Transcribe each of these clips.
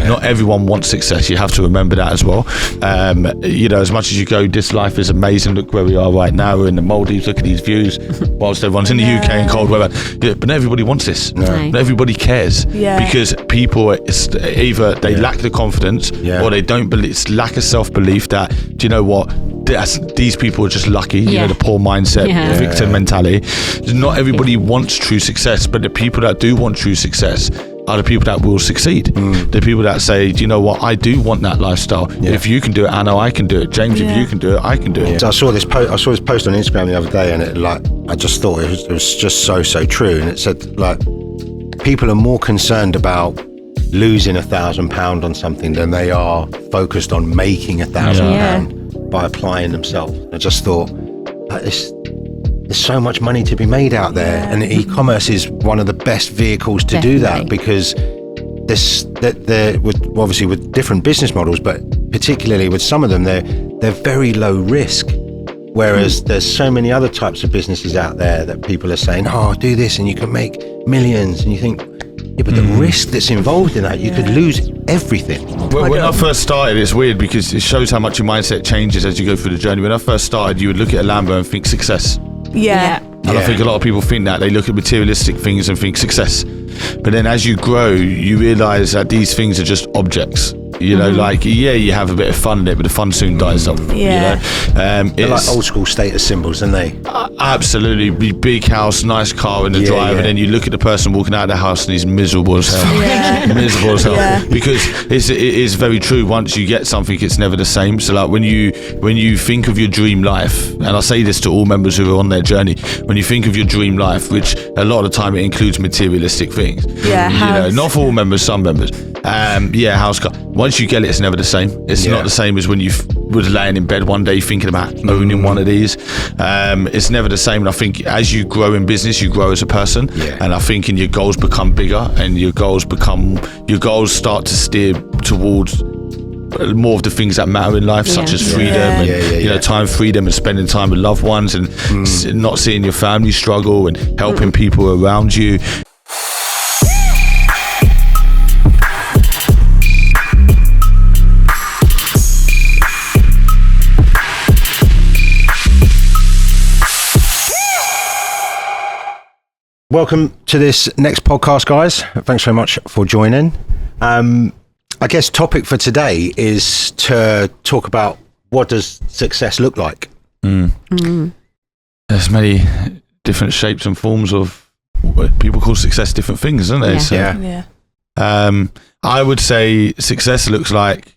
Not everyone wants success. You have to remember that as well. As much as you go, this life is amazing. Look where we are right now. We're in the Maldives. Look at these views. Whilst everyone's in the UK in cold weather. But not everybody wants this. Not everybody cares. Because people, either they lack the confidence or they don't believe. It's lack of self-belief that, do you know what? These people are just lucky. The poor mindset, victim mentality. Not everybody wants true success, but the people that do want true success are the people that will succeed. The people that say, do you know what, I do want that lifestyle. If you can do it, I know I can do it. James, if you can do it, I can do it. So I saw this post on Instagram the other day, and I just thought it was just so true. And it said, like, people are more concerned about losing £1,000 on something than they are focused on making £1,000 by applying themselves. I just thought, there's so much money to be made out there, and e-commerce is one of the best vehicles to do that, because obviously with different business models, but particularly with some of them, they're very low risk. Whereas there's so many other types of businesses out there that people are saying, oh, do this and you can make millions, and you think, but the risk that's involved in that, you could lose everything. Well, when I first started, it's weird because it shows how much your mindset changes as you go through the journey. When I first started, you would look at a Lambo and think success. And I think a lot of people think that. They look at materialistic things and think success. But then as you grow, you realise that these things are just objects. You know, you have a bit of fun in it, but the fun soon dies off. They're like old school status symbols, aren't they? Absolutely. Big house, nice car in the drive, and then you look at the person walking out of the house and he's miserable as hell. Miserable as hell. Because it is very true. Once you get something, it's never the same. So like when you think of your dream life, and I say this to all members who are on their journey, when you think of your dream life, which a lot of the time it includes materialistic things. Not for all members, some members. House, car. Once you get it, it's never the same. It's not the same as when you was laying in bed one day thinking about owning one of these. It's never the same. And I think as you grow in business, you grow as a person. And I think your goals become bigger, and your goals start to steer towards more of the things that matter in life, such as freedom and time freedom, and spending time with loved ones, and not seeing your family struggle, and helping people around you. Welcome to this next podcast, guys. Thanks very much for joining. I guess topic for today is to talk about, what does success look like? There's many different shapes and forms of what people call success, different things, isn't there? I would say success looks like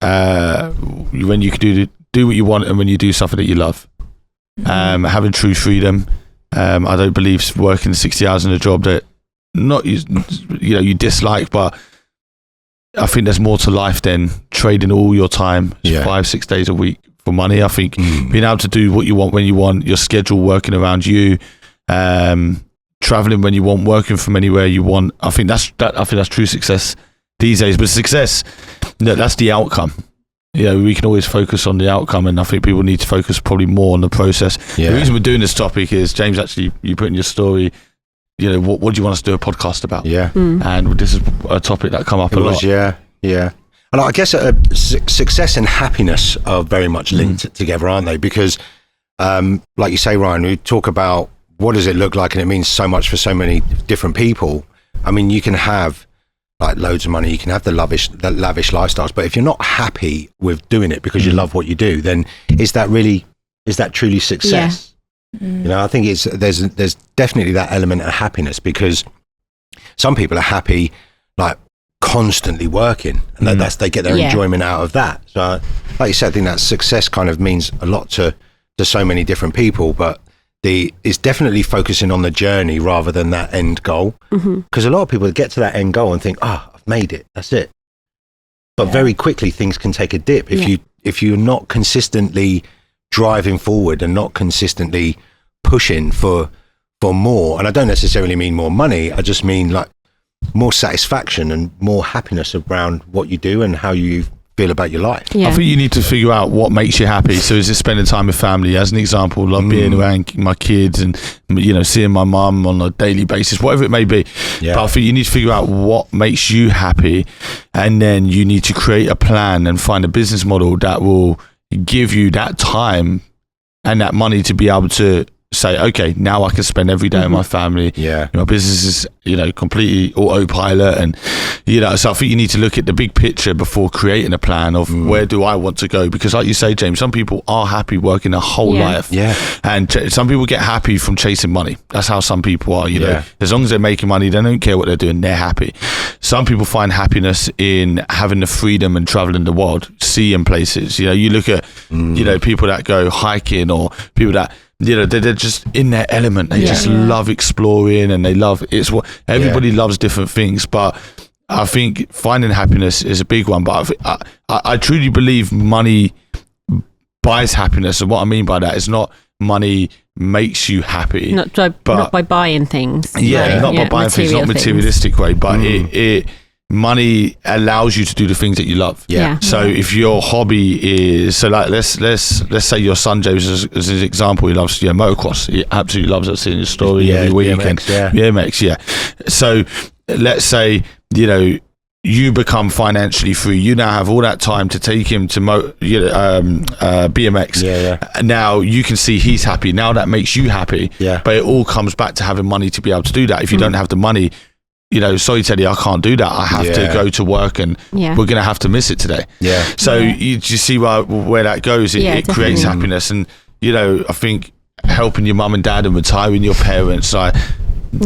when you can do what you want, and when you do something that you love. Having true freedom. I don't believe working 60 hours in a job that you dislike, but I think there's more to life than trading all your time 5-6 days a week for money. I think being able to do what you want when you want, your schedule working around you, traveling when you want, working from anywhere you want. I think that's true success these days. But success, that's the outcome. We can always focus on the outcome, and I think people need to focus probably more on the process. The reason we're doing this topic is, James, actually, you put in your story, what do you want us to do a podcast about? And this is a topic that come up a lot. And I guess success and happiness are very much linked together, aren't they? Because, like you say, Ryan, we talk about what does it look like, and it means so much for so many different people. I mean, you can have like loads of money, you can have the lavish lifestyles, but if you're not happy with doing it because you love what you do, then is that truly success? I think there's definitely that element of happiness, because some people are happy like constantly working, and they get their enjoyment out of that. So like you said, I think that success kind of means a lot to so many different people, but it's definitely focusing on the journey rather than that end goal. Because a lot of people get to that end goal and think, I've made it, that's it. But very quickly things can take a dip if you're not consistently driving forward and not consistently pushing for more. And I don't necessarily mean more money, I just mean like more satisfaction and more happiness around what you do and how you feel about your life. I think you need to figure out what makes you happy. So is it spending time with family? As an example, like being around my kids and, you know, seeing my mum on a daily basis, whatever it may be. But I think you need to figure out what makes you happy, and then you need to create a plan and find a business model that will give you that time and that money to be able to say, okay, now I can spend every day with my family. My business is, you know, completely autopilot, and, you know, so I think you need to look at the big picture before creating a plan of where do I want to go, because like you say, James, some people are happy working a whole life, and some people get happy from chasing money. That's how some people are, you know, as long as they're making money, they don't care what they're doing, they're happy. Some people find happiness in having the freedom and traveling the world, seeing places. You know, you look at you know, people that go hiking, or people that, you know, they're just in their element. They just love exploring, and they love, it's what everybody loves, different things. But I think finding happiness is a big one. But I truly believe money buys happiness, and what I mean by that is not money makes you happy, not by buying things. Not by buying things, not materialistic way, but money allows you to do the things that you love. So if your hobby is, so like let's say your son James as an example, he loves motocross. He absolutely loves it, seeing his story every weekend. BMX, So let's say, you know, you become financially free. You now have all that time to take him to BMX. Now you can see he's happy. Now that makes you happy. But it all comes back to having money to be able to do that. If you don't have the money, you know, sorry Teddy, I can't do that. I have to go to work, and we're going to have to miss it today. So you see where that goes. It creates happiness, and, you know, I think helping your mum and dad and retiring your parents, like,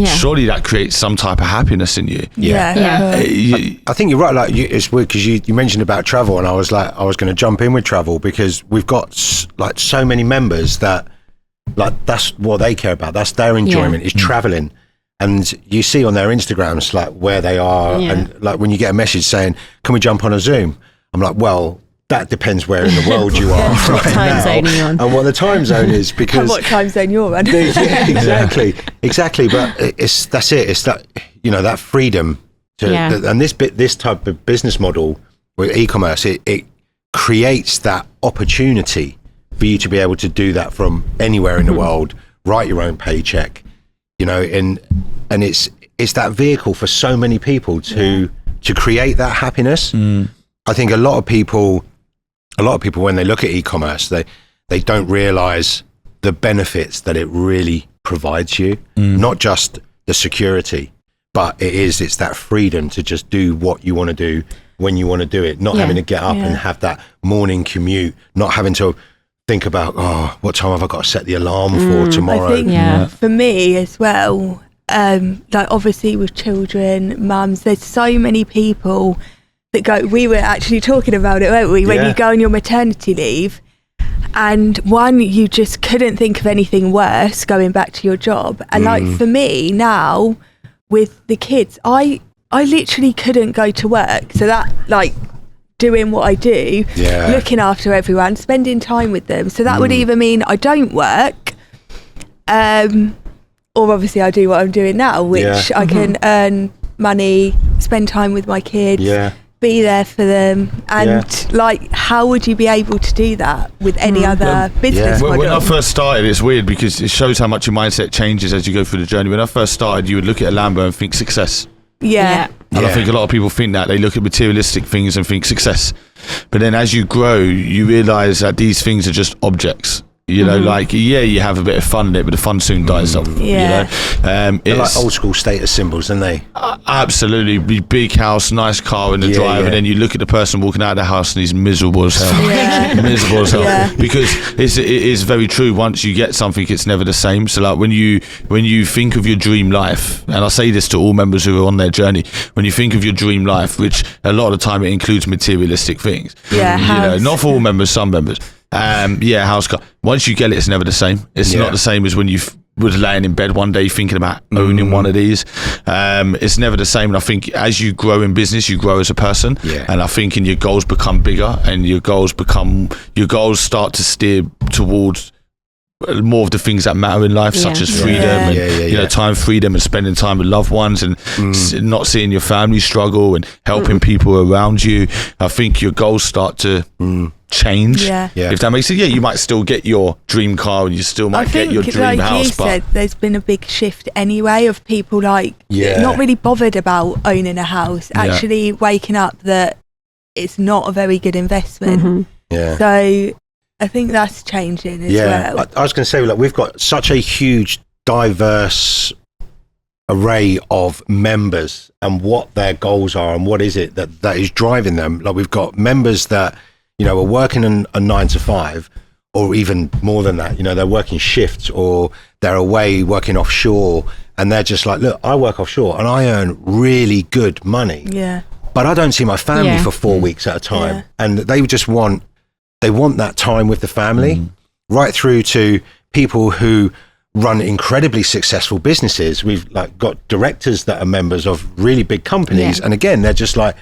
surely that creates some type of happiness in you. I think you're right. Like, it's weird because you mentioned about travel, and I was going to jump in with travel, because we've got like so many members that, like, that's what they care about. That's their enjoyment is traveling. And you see on their Instagrams, like, where they are, and like when you get a message saying, "Can we jump on a Zoom?" I'm like, well, that depends where in the world you are what time zone you're on, and what the time zone is, because and what time zone you're on. Exactly. But it's that, you know, that freedom to, and this type of business model with e-commerce, it creates that opportunity for you to be able to do that from anywhere in the world, write your own paycheck. You know, and it's that vehicle for so many people to create that happiness. I think a lot of people when they look at e-commerce, they don't realize the benefits that it really provides you. Not just the security, but it's that freedom to just do what you want to do when you want to do it, not having to get up and have that morning commute, not having to think about, what time have I got to set the alarm for tomorrow? I think for me as well, like, obviously with children, mums, there's so many people that go, we were actually talking about it, weren't we, when you go on your maternity leave, and you just couldn't think of anything worse going back to your job. And like, for me now with the kids, I literally couldn't go to work, so that, like, doing what I do, looking after everyone, spending time with them. So that would either mean I don't work, or obviously I do what I'm doing now, which I can earn money, spend time with my kids, be there for them. And like, how would you be able to do that with any other business model? When I first started, it's weird because it shows how much your mindset changes as you go through the journey. When I first started, you would look at a Lambo and think success. And I think a lot of people think that. They look at materialistic things and think success. But then as you grow, you realise that these things are just objects. You know, like, you have a bit of fun in it, but the fun soon dies off. You know? They're like old school status symbols, aren't they? Absolutely. Big house, nice car in the drive, and then you look at the person walking out of the house and he's miserable as hell. Miserable as hell. Because it is very true. Once you get something, it's never the same. So like, when you think of your dream life, and I say this to all members who are on their journey, when you think of your dream life, which a lot of the time it includes materialistic things. You know, not for all members, some members. House car. Once you get it, it's never the same. It's not the same as when you was laying in bed one day thinking about owning one of these. It's never the same. And I think as you grow in business, you grow as a person. And I think your goals become bigger, and your goals start to steer towards more of the things that matter in life, such as freedom and you know, time freedom and spending time with loved ones and not seeing your family struggle and helping people around you. I think your goals start to change. If that makes sense. You might still get your dream car and you still might get your dream house. You said, there's been a big shift anyway of people like not really bothered about owning a house, actually waking up that it's not a very good investment. So I think that's changing as well. I was going to say, like, we've got such a huge, diverse array of members and what their goals are and what is it that is driving them. Like, we've got members that, you know, are working a 9 to 5, or even more than that. You know, they're working shifts or they're away working offshore, and they're just like, look, I work offshore and I earn really good money. But I don't see my family for 4 weeks at a time. And they just want that time with the family, right through to people who run incredibly successful businesses. We've like got directors that are members of really big companies. And again, they're just like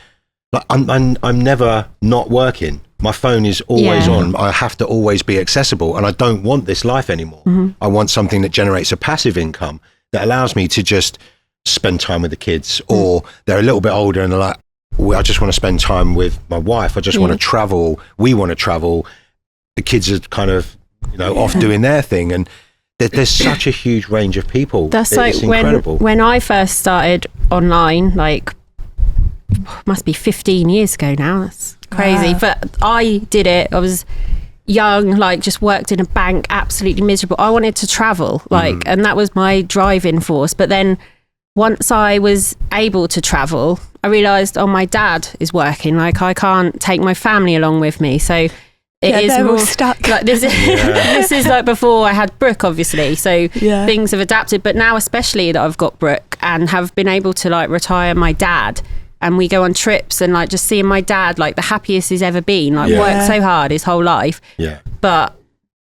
I'm never not working. My phone is always on. I have to always be accessible, and I don't want this life anymore. I want something that generates a passive income that allows me to just spend time with the kids, or they're a little bit older and they're like, I just want to spend time with my wife. I just want to travel. We want to travel. The kids are kind of, you know, off doing their thing. And there's such a huge range of people. That's like when I first started online, like, must be 15 years ago now. That's crazy. But I did it. I was young, like, just worked in a bank, absolutely miserable. I wanted to travel, like, and that was my driving force. But then once I was able to travel, I realised, my dad is working. Like, I can't take my family along with me. So it is more stuck. Like, this is like before I had Brooke, obviously. So things have adapted. But now, especially that I've got Brooke and have been able to like retire my dad, and we go on trips, and like just seeing my dad, like the happiest he's ever been. Like worked so hard his whole life. But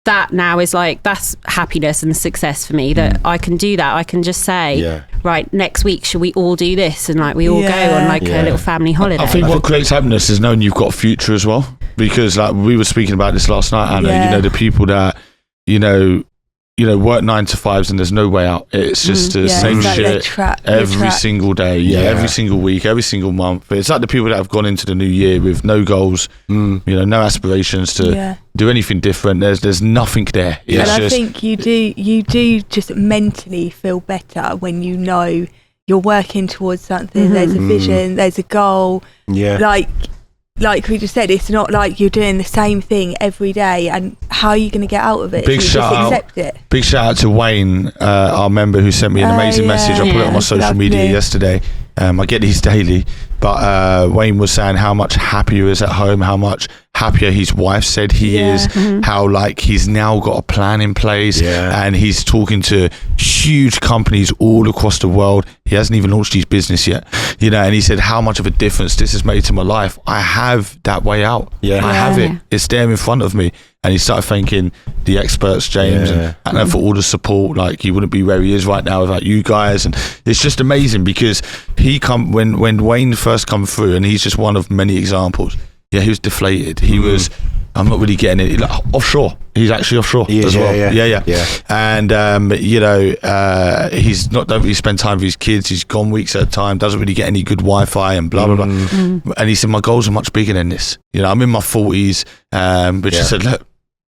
that now is like, that's happiness and success for me, that I can do that. I can just say, right, next week should we all do this, and like we all go on like a little family holiday. I think what creates happiness is knowing you've got a future as well, because like we were speaking about this last night, Anna. You know, the people that you know work 9 to 5s and there's no way out. It's just the same shit every single day, every single week, every single month. It's like the people that have gone into the new year with no goals, you know, no aspirations to do anything different. There's nothing there. It's and I think you do just mentally feel better when you know you're working towards something. There's a vision, there's a goal. Like we just said, it's not like you're doing the same thing every day, and how are you going to get out of it? Big shout out to Wayne, our member, who sent me an amazing message. I put it on my social media yesterday. I get these daily, but Wayne was saying how much happier he is at home, how much happier his wife said he is, how like he's now got a plan in place, and he's talking to huge companies all across the world. He hasn't even launched his business yet, you know, and he said how much of a difference this has made to my life. I have that way out. I have it. It's there in front of me. And he started thanking the experts, James, and for all the support. Like, he wouldn't be where he is right now without you guys. And it's just amazing, because when Wayne first come through, and he's just one of many examples. He was deflated. He was, I'm not really getting it. Like, offshore. He's actually offshore as well. And you know, he's don't really spend time with his kids. He's gone weeks at a time. Doesn't really get any good Wi-Fi and blah blah blah. And he said, my goals are much bigger than this. You know, I'm in my 40s. But she said, look,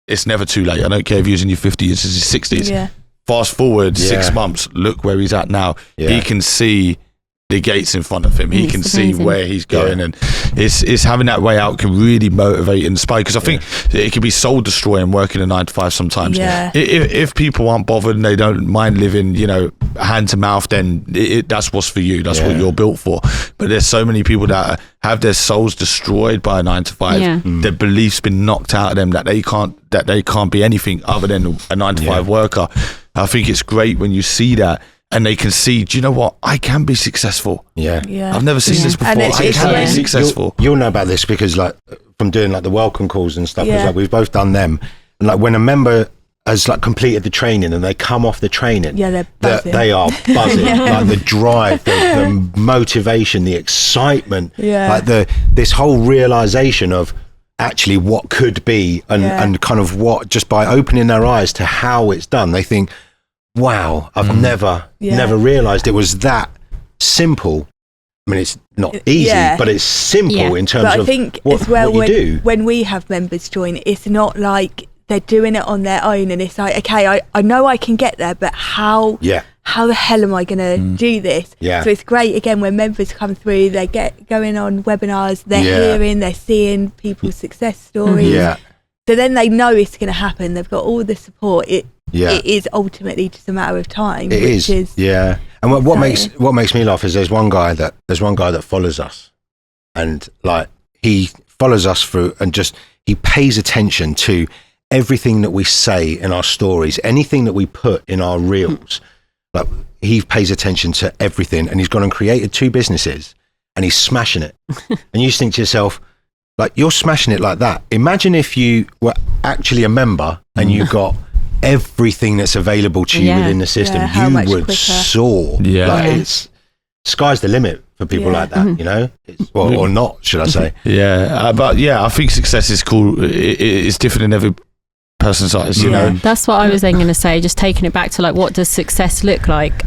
it's never too late. I don't care if you're in your 50s, it's his 60s. Fast forward 6 months, look where he's at now. He can see the gates in front of him. He can see where he's going, and it's having that way out can really motivate and inspire, because I think it can be soul destroying working a 9 to 5 sometimes. If people aren't bothered and they don't mind living, you know, hand to mouth, then that's what's for you. That's what you're built for. But there's so many people that have their souls destroyed by a 9 to 5. Their beliefs been knocked out of them, that they can't be anything other than a 9 to 5 worker. I think it's great when you see that, and they can see, do you know what? I can be successful. I've never seen this before. I can be successful. You'll know about this, because like from doing like the welcome calls and stuff, because like we've both done them. And like when a member has like completed the training and they come off the training, they're buzzing. They are buzzing. Like the drive, the motivation, the excitement, like this whole realization of, actually what could be, and kind of what, just by opening their eyes to how it's done, they think, wow, I've never realized it was that simple. I mean, it's not easy, but it's simple in terms of what you do. When we have members join, it's not like they're doing it on their own, and it's like, okay, I know I can get there, but how the hell am I going to do this? So it's great, again, when members come through, they get going on webinars, they're hearing, they're seeing people's success stories. So then they know it's going to happen. They've got all the support. It is ultimately just a matter of time. It is. And what makes me laugh is there's one guy that follows us, and like he follows us through, and just he pays attention to everything that we say in our stories, anything that we put in our reels. Like he pays attention to everything, and he's gone and created 2 businesses, and he's smashing it. And you just think to yourself, like, you're smashing it like that. Imagine if you were actually a member and you got everything that's available to you within the system. You would quicker. Soar. It's sky's the limit for people like that, you know, or not, should I say? But I think success is cool. It's different in every person's eyes, you know. That's what I was then going to say, just taking it back to like, what does success look like?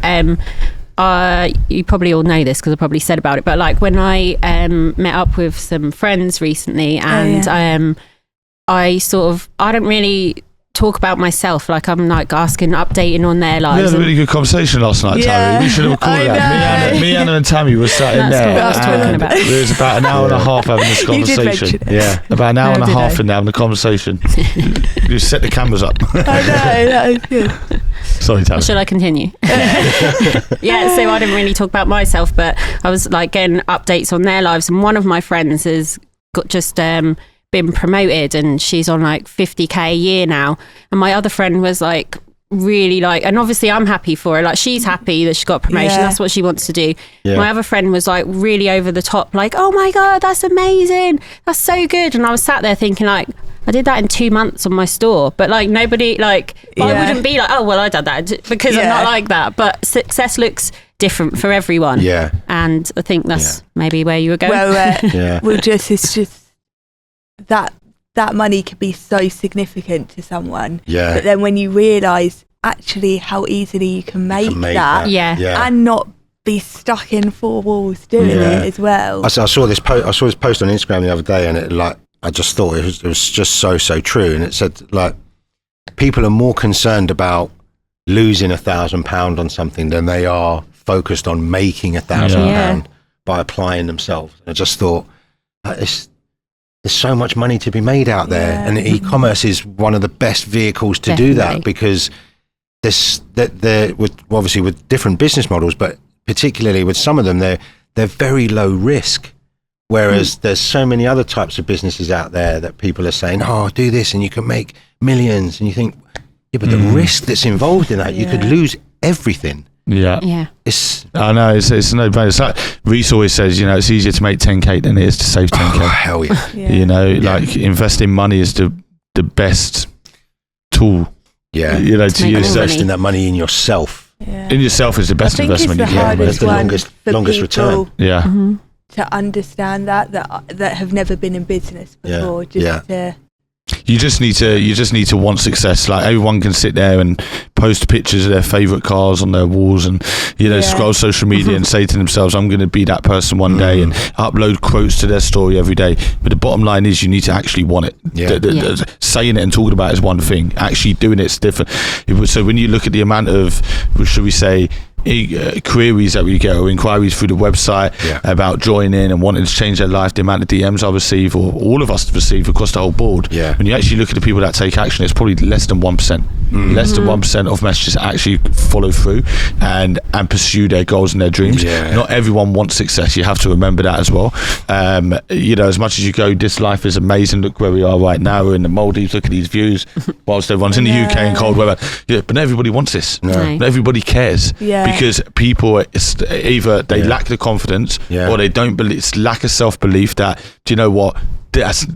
You probably all know this because I probably said about it, but like when I met up with some friends recently, and I don't really talk about myself, like I'm like updating on their lives. We had a really good conversation last night, Tami. We should have recorded that. Me, Anna and Tami were sat in there. That's what I was talking about. It was about an hour and a half having this conversation. About an hour and a half in having the conversation. You set the cameras up. I know, that was good. Sorry, Tami. Should I continue? So I didn't really talk about myself, but I was like getting updates on their lives, and one of my friends has got just been promoted, and she's on like 50k a year now, and my other friend was like really like, and obviously I'm happy for her, like she's happy that she got a promotion, that's what she wants to do. My other friend was like really over the top, like, oh my god, that's amazing, that's so good. And I was sat there thinking, like, I did that in 2 months on my store, but like nobody, like I wouldn't be like, oh well, I did that, because I'm not like that. But success looks different for everyone, and I think that's maybe where you were going. Well, it's just that money could be so significant to someone, but then when you realise actually how easily you can make that. And not be stuck in 4 walls doing it as well. I saw this post on Instagram the other day, and it, like, I just thought it was just so true. And it said, like, people are more concerned about losing £1,000 on something than they are focused on making £1,000 by applying themselves. And I just thought, there's so much money to be made out there, and e-commerce is one of the best vehicles to do that, because they're obviously with different business models, but particularly with some of them, they're very low risk. Whereas there's so many other types of businesses out there that people are saying, oh, do this and you can make millions, and you think, but the risk that's involved in that, you could lose everything. I know, it's no brainer. It's like Reese always says, you know, it's easier to make 10k than it is to save 10k. Oh, hell yeah. You know, like investing money is the best tool. You know, to use investing that money in yourself. In yourself is the best investment you can. It's the longest return. To understand that have never been in business before. You just need to want success. Like, everyone can sit there and post pictures of their favorite cars on their walls, and scroll social media and say to themselves, I'm going to be that person one day, and upload quotes to their story every day. But the bottom line is, you need to actually want it. Saying it and talking about it is one thing, actually doing it's different. So when you look at the amount of, should we say, queries that we get, or inquiries through the website about joining and wanting to change their life, the amount of DMs I receive, or all of us receive across the whole board, when you actually look at the people that take action, it's probably less than 1%. Less than 1% of messages actually follow through and pursue their goals and their dreams. Not everyone wants success, you have to remember that as well. You know, as much as you go, this life is amazing, look where we are right now, we're in the Maldives, look at these views, whilst everyone's in the UK in cold weather. But not everybody wants this. Not everybody cares. Because people, either they lack the confidence, or they don't believe, it's lack of self-belief that, do you know what,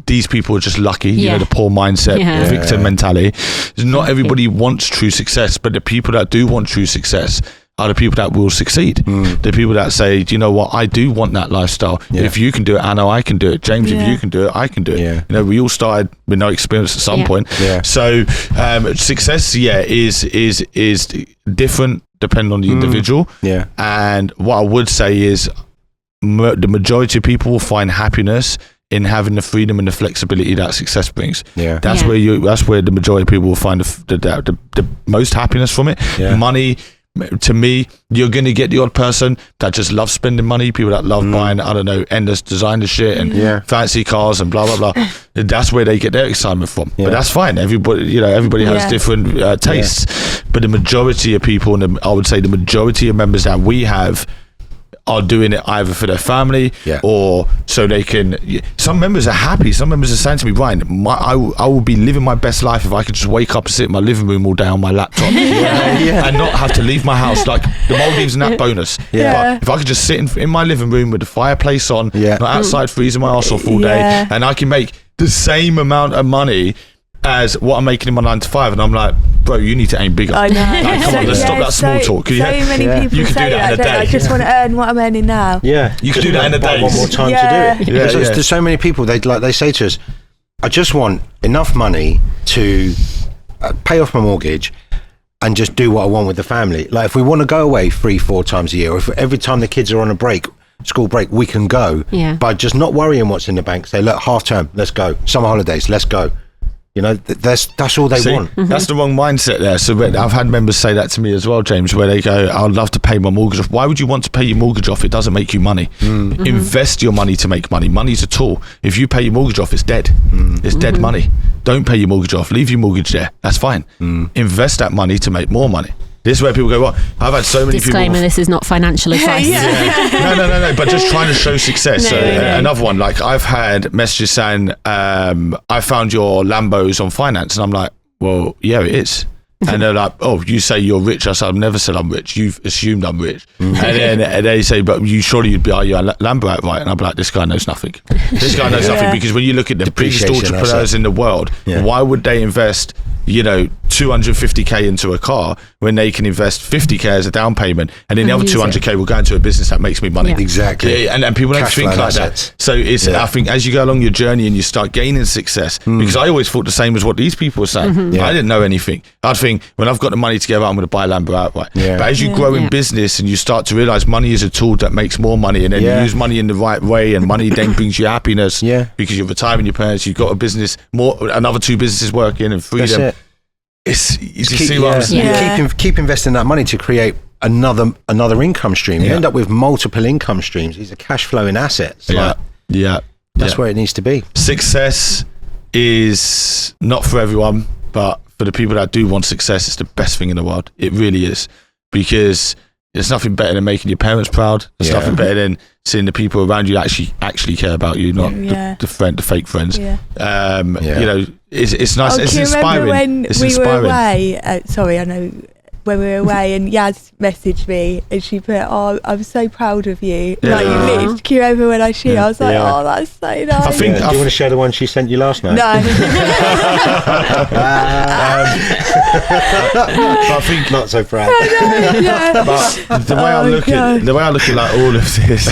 these people are just lucky, you know, the poor mindset, victim mentality. Not everybody wants true success, but the people that do want true success are the people that will succeed. The people that say, do you know what, I do want that lifestyle. If you can do it, I know I can do it. James, if you can do it, I can do it. You know, we all started with no experience at some point. So success, is different depending on the individual. And what I would say is the majority of people will find happiness in having the freedom and the flexibility that success brings. That's where the majority of people will find the most happiness from it. Money, to me, you're going to get the odd person that just loves spending money, people that love buying, I don't know, endless designer shit and fancy cars and blah blah blah. That's where they get their excitement from. But that's fine. Everybody has different tastes. But the majority of people, and I would say the majority of members that we have, are doing it either for their family or so they can. Some members are happy. Some members are saying to me, Ryan, I will be living my best life if I could just wake up and sit in my living room all day on my laptop and not have to leave my house. Like the Maldives and that bonus. But if I could just sit in my living room with the fireplace on, not outside freezing my ass off all day, and I can make the same amount of money as what I'm making in my 9 to 5, and I'm like, bro, you need to aim bigger. I know. Like, come on, let's stop that small talk. So many people you could say do that in a day. I just want to earn what I'm earning now. You could do that in a day. One more time to do it. There's so many people. They say to us, I just want enough money to pay off my mortgage and just do what I want with the family. Like if we want to go away 3-4 times a year, or if every time the kids are on a break, school break, we can go. By just not worrying what's in the bank. Say, look, half term, let's go. Summer holidays, let's go. You know, that's all they want. That's the wrong mindset there. So I've had members say that to me as well, James, where they go, I'd love to pay my mortgage off. Why would you want to pay your mortgage off? It doesn't make you money. Invest your money to make money. Money's a tool. If you pay your mortgage off, it's dead. It's dead money. Don't pay your mortgage off. Leave your mortgage there. That's fine. Invest that money to make more money. This is where people go, what? I've had so many Disclaimer, this is not financial advice. No, but just trying to show success. Another one, like I've had messages saying, I found your Lambos on finance. And I'm like, well, yeah, it is. And they're like, oh, you say you're rich. I said, I've never said I'm rich. You've assumed I'm rich. And then they say, but you'd be, are you a Lambo outright? And I'm like, this guy knows nothing. This guy knows nothing, because when you look at the biggest entrepreneurs in the world, why would they invest, 250k into a car when they can invest 50k as a down payment, and then the other 200k will go into a business that makes me money? Exactly. And people don't think like that. So it's I think as you go along your journey and you start gaining success, because I always thought the same as what these people were saying. I didn't know anything. I'd think, when I've got the money together, I'm going to buy a Lambo outright. But as you grow in business and you start to realize money is a tool that makes more money, and then you use money in the right way, and money then brings you happiness because you're retiring your parents, you've got a business, another 2 businesses working, and freedom. Keep investing that money to create another income stream. You end up with multiple income streams. These are cash flowing assets. That's where it needs to be. Success is not for everyone, but for the people that do want success, it's the best thing in the world. It really is, because there's nothing better than making your parents proud. There's nothing better than seeing the people around you that actually care about you, not the fake friends. It's nice. It's inspiring. We were away. Sorry, I know. When we were away, and Yaz messaged me, and she put, "Oh, I'm so proud of you." Like, you literally came over when I shoot. I was like, "Oh, that's so nice." Do you want to share the one she sent you last night? No. I think not so proud. But the way I look at like all of this,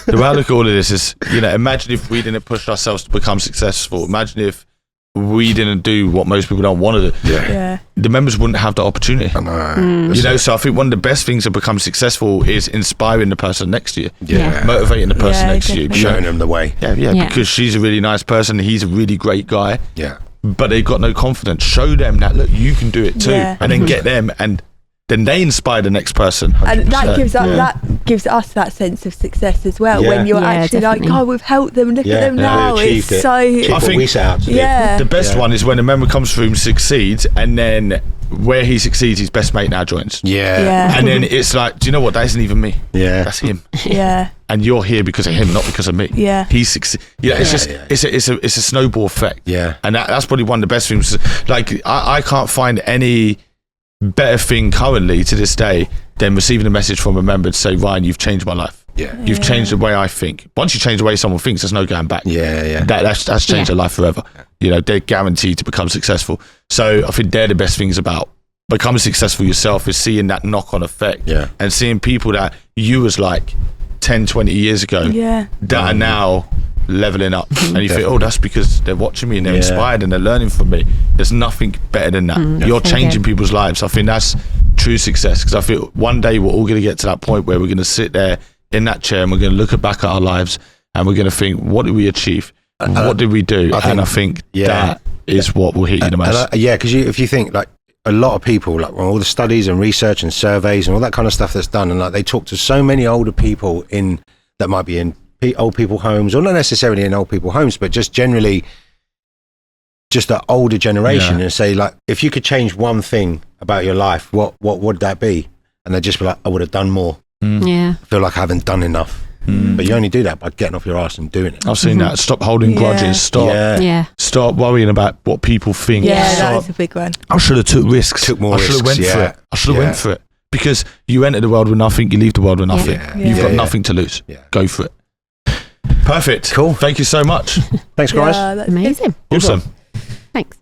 the way I look at all of this is, imagine if we didn't push ourselves to become successful. Imagine if we didn't do what most people don't want to do. The members wouldn't have the opportunity. I know. So I think one of the best things to become successful is inspiring the person next to you. Motivating the person next to you. Showing them the way. Because she's a really nice person, he's a really great guy. But they've got no confidence. Show them that, look, you can do it too. And then get them, and then they inspire the next person. 100%. And that gives us that sense of success as well. When you're actually definitely. like, we've helped them, look at them now. It's so... I think we set out to do. The best one is when a member comes through and succeeds, and then where he succeeds, his best mate now joins. And then it's like, do you know what? That isn't even me. That's him. And you're here because of him, not because of me. He succeeds. It's just it's a snowball effect. And that's probably one of the best things. Like I can't find any better thing currently to this day than receiving a message from a member to say, Ryan, you've changed my life. You've changed the way I think. Once you change the way someone thinks, there's no going back. That's changed their life forever. They're guaranteed to become successful. So I think they're the best things about becoming successful yourself is seeing that knock-on effect, and seeing people that you was like 10, 20 years ago that are now leveling up, and you think, oh, that's because they're watching me and they're inspired and they're learning from me. There's nothing better than that. You're changing people's lives. I think that's true success, because I feel one day we're all going to get to that point where we're going to sit there in that chair and we're going to look back at our lives and we're going to think, what did we achieve? What did we do? I think that is what will hit you the most. Because if you think like a lot of people, like all the studies and research and surveys and all that kind of stuff that's done, and like they talk to so many older people that might be in old people homes, or not necessarily in old people homes, but just generally just the older generation, and say like, if you could change one thing about your life, what would that be? And they'd just be like, I would have done more. I feel like I haven't done enough. But you only do that by getting off your ass and doing it. I've seen that. Stop holding grudges. Stop worrying about what people think. That's a big one. I should have took risks. Took more risks. Went for it. I should have went for it, because you enter the world with nothing, you leave the world with nothing. You've got nothing to lose. Go for it. Perfect. Cool. Thank you so much. Thanks, guys. Amazing. Awesome. Thanks.